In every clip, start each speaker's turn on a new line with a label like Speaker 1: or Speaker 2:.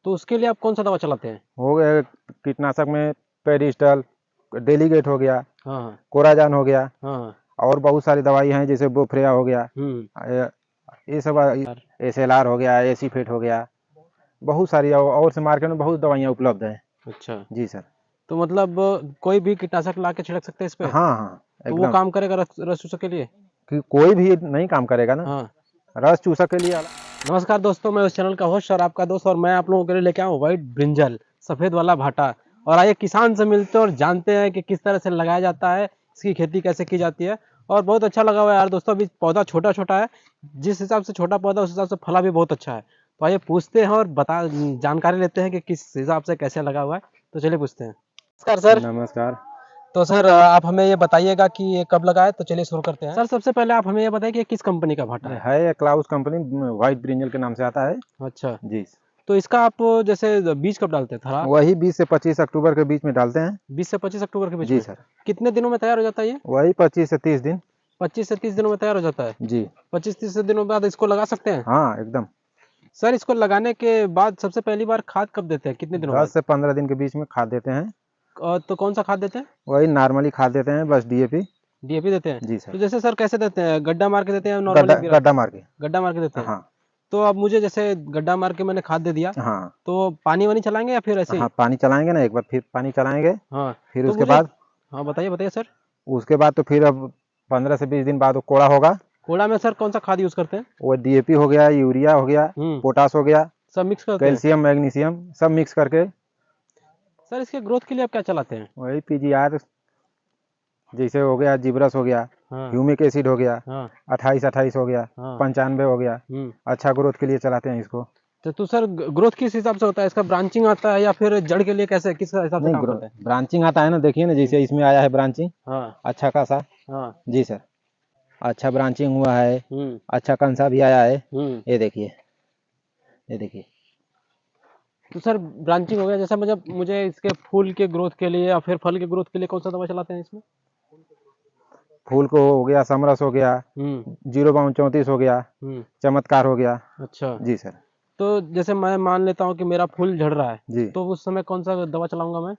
Speaker 1: तो उसके लिए आप कौन सा दवा चलाते हैं?
Speaker 2: हो गया कीटनाशक में पेरिस्टल, डेलीगेट हो गया,
Speaker 1: हाँ
Speaker 2: कोराजान हो गया,
Speaker 1: हाँ।
Speaker 2: और बहुत सारी दवाई हैं जैसे बोफ्रेया हो गया, ये सब
Speaker 1: यार,
Speaker 2: एसएलआर हो गया, एसीफेट हो गया, बहुत सारी और से मार्केट में बहुत दवाइयाँ उपलब्ध हैं।
Speaker 1: अच्छा।
Speaker 2: जी सर।
Speaker 1: तो मतलब कोई भी कीटनाशक ला के छिड़क सकते हैं इस पे?
Speaker 2: हाँ हाँ
Speaker 1: तो वो
Speaker 2: एकदम,
Speaker 1: काम करेगा रस चूसक के लिए?
Speaker 2: कि कोई भी नहीं काम करेगा ना,
Speaker 1: हाँ।
Speaker 2: रस चूसक के लिए
Speaker 1: नमस्कार दोस्तों, मैं उस चैनल का होस्ट और आपका दोस्त, और मैं आप लोगों के लिए लेके आया हूँ व्हाइट ब्रिंजल, सफ़ेद वाला भाटा। और आइए किसान से मिलते हैं और जानते हैं कि किस तरह से लगाया जाता है, इसकी खेती कैसे की जाती है। और बहुत अच्छा लगा हुआ है यार दोस्तों, अभी पौधा छोटा छोटा है, जिस हिसाब से छोटा पौधा उस हिसाब से फला भी बहुत अच्छा है। तो आइए पूछते हैं और जानकारी लेते हैं कि किस हिसाब से कैसे लगा हुआ है। तो चलिए पूछते हैं। नमस्कार सर।
Speaker 2: नमस्कार।
Speaker 1: तो सर आप हमें ये बताइएगा कि ये कब लगा है, तो चलिए शुरू करते हैं। सर सबसे पहले आप हमें ये बताइए कि ये किस कंपनी का भाटा है?
Speaker 2: है क्लाउस कंपनी, व्हाइट ब्रिंजल के नाम से आता है।
Speaker 1: अच्छा।
Speaker 2: जी।
Speaker 1: तो इसका आप जैसे बीज कब डालते हैं, थरा?
Speaker 2: वही 20 से 25 अक्टूबर के बीच में डालते हैं।
Speaker 1: 20 से 25 अक्टूबर के बीच
Speaker 2: जी
Speaker 1: में?
Speaker 2: सर।
Speaker 1: कितने दिनों में तैयार हो जाता है ये?
Speaker 2: वही 25 से 30 दिन।
Speaker 1: 25 से 30 दिनों में तैयार हो जाता है?
Speaker 2: जी
Speaker 1: 25-30 दिनों बाद इसको लगा सकते हैं?
Speaker 2: हाँ एकदम।
Speaker 1: सर इसको लगाने के बाद सबसे पहली बार खाद कब देते हैं, कितने दिनों
Speaker 2: 10
Speaker 1: बाद?
Speaker 2: से 15 दिन के बीच में खाद देते हैं।
Speaker 1: तो कौन सा खाद देते हैं?
Speaker 2: वही नॉर्मली खाद देते हैं, बस डीएपी।
Speaker 1: डीएपी देते हैं?
Speaker 2: जी
Speaker 1: तो
Speaker 2: सर।
Speaker 1: जैसे सर कैसे देते हैं, गड्ढा मार के देते हैं या
Speaker 2: गड्ढा
Speaker 1: नॉर्मली?
Speaker 2: गड्ढा मार के।
Speaker 1: गड्ढा मार के देते हैं?
Speaker 2: हाँ
Speaker 1: तो अब मुझे जैसे गड्ढा मार के मैंने खाद दे दिया,
Speaker 2: हाँ
Speaker 1: तो पानी वानी चलाएंगे या फिर ऐसे ही?
Speaker 2: हाँ, पानी चलाएंगे ना, एक बार फिर पानी चलाएंगे।
Speaker 1: हाँ।
Speaker 2: फिर
Speaker 1: तो
Speaker 2: उसके
Speaker 1: मुझे,
Speaker 2: बाद,
Speaker 1: हाँ बताइए बताइए सर।
Speaker 2: तो फिर अब 15 से 20 दिन बाद वो कोड़ा होगा।
Speaker 1: कोड़ा में सर कौन सा खाद यूज करते हैं?
Speaker 2: वो डीएपी हो गया, यूरिया हो गया, पोटास हो गया,
Speaker 1: सब मिक्स करते हैं?
Speaker 2: कैल्शियम मैग्नीशियम सब मिक्स करके।
Speaker 1: सर इसके ग्रोथ के लिए आप क्या चलाते हैं?
Speaker 2: वही पीजीआर, जैसे हो गया जिब्रस हो गया,
Speaker 1: हाँ
Speaker 2: ह्यूमिक एसिड हो गया,
Speaker 1: हाँ
Speaker 2: 28-28 हो गया,
Speaker 1: हाँ।
Speaker 2: 95 हो गया।
Speaker 1: हम्म।
Speaker 2: अच्छा ग्रोथ के लिए चलाते हैं इसको।
Speaker 1: तो सर ग्रोथ किस हिसाब से होता है इसका, ब्रांचिंग आता है या फिर जड़ के लिए, कैसे किस हिसाब से
Speaker 2: नहीं,
Speaker 1: काम करता है?
Speaker 2: ब्रांचिंग आता है ना, देखिए ना जैसे इसमें आया है ब्रांचिंग,
Speaker 1: हाँ
Speaker 2: अच्छा खासा।
Speaker 1: हाँ।
Speaker 2: जी सर, अच्छा ब्रांचिंग हुआ है,
Speaker 1: हम्म
Speaker 2: अच्छा कंसा भी आया है।
Speaker 1: हम्म।
Speaker 2: ये देखिए, ये देखिए।
Speaker 1: तो सर ब्रांचिंग हो गया, जैसे मुझे इसके फूल के ग्रोथ के लिए या फिर फल के ग्रोथ के लिए कौन सा दवा चलाते हैं इसमें?
Speaker 2: फूल को हो गया समरस हो गया,
Speaker 1: हम्म
Speaker 2: 0-34 हो गया,
Speaker 1: हम्म।
Speaker 2: चमत्कार हो गया।
Speaker 1: अच्छा।
Speaker 2: जी सर।
Speaker 1: तो जैसे मैं मान लेता हूँ कि मेरा फूल झड़ रहा है,
Speaker 2: जी,
Speaker 1: तो उस समय कौन सा दवा चलाऊंगा मैं?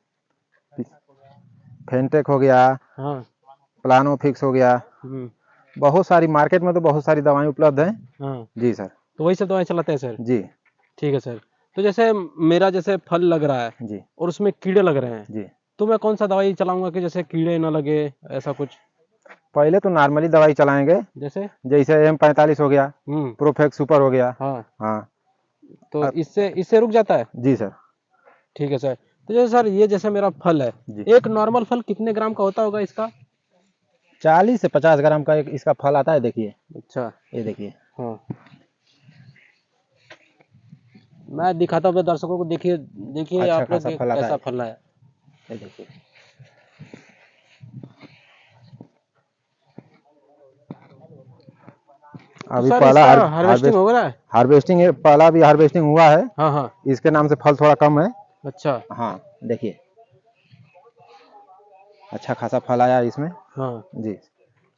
Speaker 2: फेंटेक हो गया,
Speaker 1: हाँ।
Speaker 2: प्लानो फिक्स हो गया,
Speaker 1: हम्म।
Speaker 2: बहुत सारी मार्केट में तो बहुत सारी दवाएं उपलब्ध हैं।
Speaker 1: हाँ।
Speaker 2: जी सर।
Speaker 1: तो वही सब दवाएं चलाते हैं सर?
Speaker 2: जी
Speaker 1: ठीक है सर। तो जैसे मेरा जैसे फल लग रहा है
Speaker 2: जी
Speaker 1: और उसमें कीड़े लग रहे हैं,
Speaker 2: जी।
Speaker 1: तो मैं कौन सा दवाई चलाऊंगा कि जैसे कीड़े ना लगे, ऐसा कुछ?
Speaker 2: पहले तो नॉर्मली दवाई चलाएंगे,
Speaker 1: जैसे?
Speaker 2: जैसे M45 हो गया,
Speaker 1: हम्म।
Speaker 2: प्रोफेक्स सुपर हो गया।
Speaker 1: हाँ।
Speaker 2: हाँ।
Speaker 1: तो
Speaker 2: अब
Speaker 1: इससे इससे रुक जाता है?
Speaker 2: जी सर।
Speaker 1: ठीक है सर। तो जैसे सर ये जैसे मेरा फल है,
Speaker 2: जी,
Speaker 1: एक नॉर्मल फल कितने ग्राम का होता होगा इसका?
Speaker 2: 40 से 50 ग्राम का एक इसका फल आता है, देखिए।
Speaker 1: अच्छा।
Speaker 2: ये देखिए।
Speaker 1: हाँ। मैं दिखाता हूँ अपने दर्शकों को, देखिए देखिए
Speaker 2: अच्छा
Speaker 1: आप लोग
Speaker 2: खासा
Speaker 1: कि
Speaker 2: फल आता
Speaker 1: कैसा
Speaker 2: है,
Speaker 1: फल है।
Speaker 2: ये देखिए।
Speaker 1: तो
Speaker 2: अभी
Speaker 1: सर
Speaker 2: पहला
Speaker 1: इसका हार्वेस्टिंग हो रहा है?
Speaker 2: हार्वेस्टिंग है, पहला भी हार्वेस्टिंग हुआ है।
Speaker 1: हाँ हाँ।
Speaker 2: इसके नाम से फल थोड़ा कम है।
Speaker 1: अच्छा।
Speaker 2: हाँ देखिए, अच्छा खासा फल आया है इसमें।
Speaker 1: हाँ।
Speaker 2: जी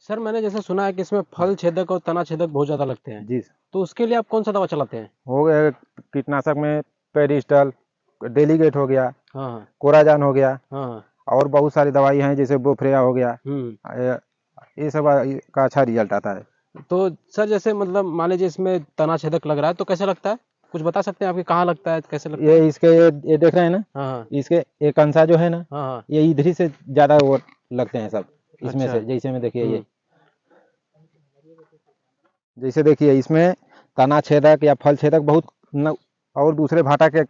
Speaker 1: सर मैंने जैसे सुना है कि इसमें फल छेदक और तना छेदक बहुत ज़्यादा लगते हैं,
Speaker 2: जी।
Speaker 1: तो उसके लिए आप कौन सा दवा चलाते हैं?
Speaker 2: हो गया कीटनाशक में पेरिस्टल, डेलीगेट हो गया,
Speaker 1: हाँ हाँ
Speaker 2: कोराजान हो गया,
Speaker 1: हाँ हाँ।
Speaker 2: और बहुत सारी दवाई हैं जैसे बोफ्रेया हो गया।
Speaker 1: हम्म।
Speaker 2: ये सब का अच्छा रिजल्ट आता है।
Speaker 1: तो सर जैसे मतलब मान लीजिए इसमें तना छेदक लग रहा है, तो कैसे लगता है, कुछ बता सकते हैं आपके, कहाँ लगता है, कैसे लगता है?
Speaker 2: ये देख रहे हैं ना,
Speaker 1: हाँ हाँ
Speaker 2: इसके एक अंसा जो है ना,
Speaker 1: हाँ हाँ।
Speaker 2: ये इधर ही से ज्यादा वो लगते हैं सब, इसमें
Speaker 1: अच्छा।
Speaker 2: से जैसे में देखिए ये,
Speaker 1: हम्म।
Speaker 2: जैसे देखिए इसमें तना छेदक या फल छेदक बहुत और दूसरे भाटा के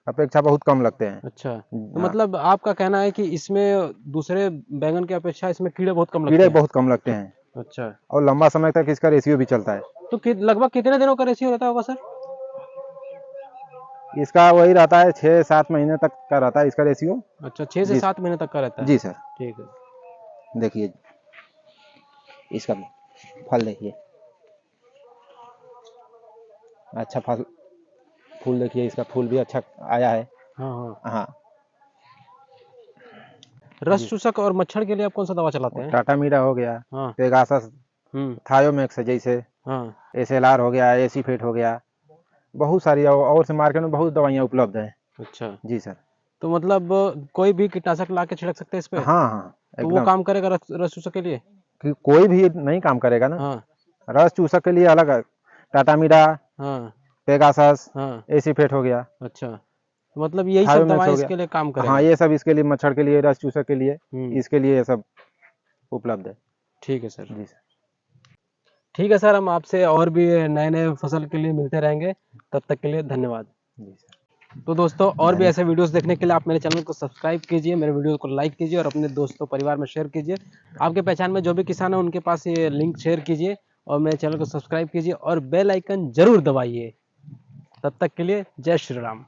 Speaker 2: अपेक्षा बहुत कम लगते हैं।
Speaker 1: अच्छा, तो
Speaker 2: हाँ,
Speaker 1: मतलब आपका कहना है कि इसमें दूसरे बैंगन की अपेक्षा इसमें कीड़े बहुत कम लगते
Speaker 2: कीड़े
Speaker 1: हैं?
Speaker 2: बहुत कम लगते हैं,
Speaker 1: अच्छा।
Speaker 2: और लंबा समय तक इसका रेशियो भी चलता है।
Speaker 1: तो लगभग कितने दिनों का रेशियो रहता होगा सर?
Speaker 2: इसका वही रहता है, 6-7 महीने तक का रहता है इसका रेशियो।
Speaker 1: अच्छा, 6 से 7 महीने तक का रहता है।
Speaker 2: जी सर।
Speaker 1: ठीक है।
Speaker 2: देखिए इसका फल देखिए, अच्छा फल, फूल देखिए, इसका फूल भी अच्छा आया है।
Speaker 1: हाँ हाँ।
Speaker 2: हाँ
Speaker 1: रस
Speaker 2: जी।
Speaker 1: चूसक और मच्छर के लिए आप कौन सा दवा चलाते हैं?
Speaker 2: टाटा मीरा हो गया,
Speaker 1: हाँ।
Speaker 2: पेगासस,
Speaker 1: हम्म।
Speaker 2: थायोमैक्स जैसे,
Speaker 1: हाँ।
Speaker 2: एसएलआर हो गया, एसीफेट हो गया, बहुत सारी और से मार्केट में बहुत दवाइयाँ उपलब्ध हैं।
Speaker 1: अच्छा,
Speaker 2: जी सर।
Speaker 1: तो मतलब कोई भी कीटनाशक ला के छिड़क सकते हैं इस पे?
Speaker 2: हाँ हाँ
Speaker 1: तो वो
Speaker 2: एकदम,
Speaker 1: काम करेगा रस चूसक के लिए?
Speaker 2: कि कोई भी नहीं काम करेगा ना।
Speaker 1: हाँ,
Speaker 2: रस चूसक के लिए अलग है, टाटामीरा,
Speaker 1: हाँ,
Speaker 2: पेगासस,
Speaker 1: हाँ,
Speaker 2: एसीफेट हो गया,
Speaker 1: अच्छा। तो मतलब यही सब
Speaker 2: थायोमेक्स
Speaker 1: दवाएँ
Speaker 2: हो गया।
Speaker 1: इसके लिए काम
Speaker 2: हाँ,
Speaker 1: करेगा?
Speaker 2: ये सब इसके लिए, मच्छर के लिए, रस चूसक के लिए,
Speaker 1: हुँ,
Speaker 2: इसके लिए ये सब उपलब्ध है।
Speaker 1: ठीक है सर।
Speaker 2: जी सर।
Speaker 1: ठीक है सर, हम आपसे और भी नए-नए फसल के लिए मिलते रहेंगे। तब तक के लिए धन्यवाद।
Speaker 2: जी सर।
Speaker 1: तो दोस्तों और भी
Speaker 2: धन्य
Speaker 1: ऐसे वीडियोस देखने के लिए आप मेरे चैनल को सब्सक्राइब कीजिए, मेरे वीडियो को लाइक कीजिए और अपने दोस्तों परिवार में शेयर कीजिए। आपके पहचान में जो भी किसान है उनके पास ये लिंक शेयर कीजिए और मेरे चैनल को सब्सक्राइब कीजिए और बेल आइकन ज़रूर दबाइए। तब तक के लिए जय श्री राम।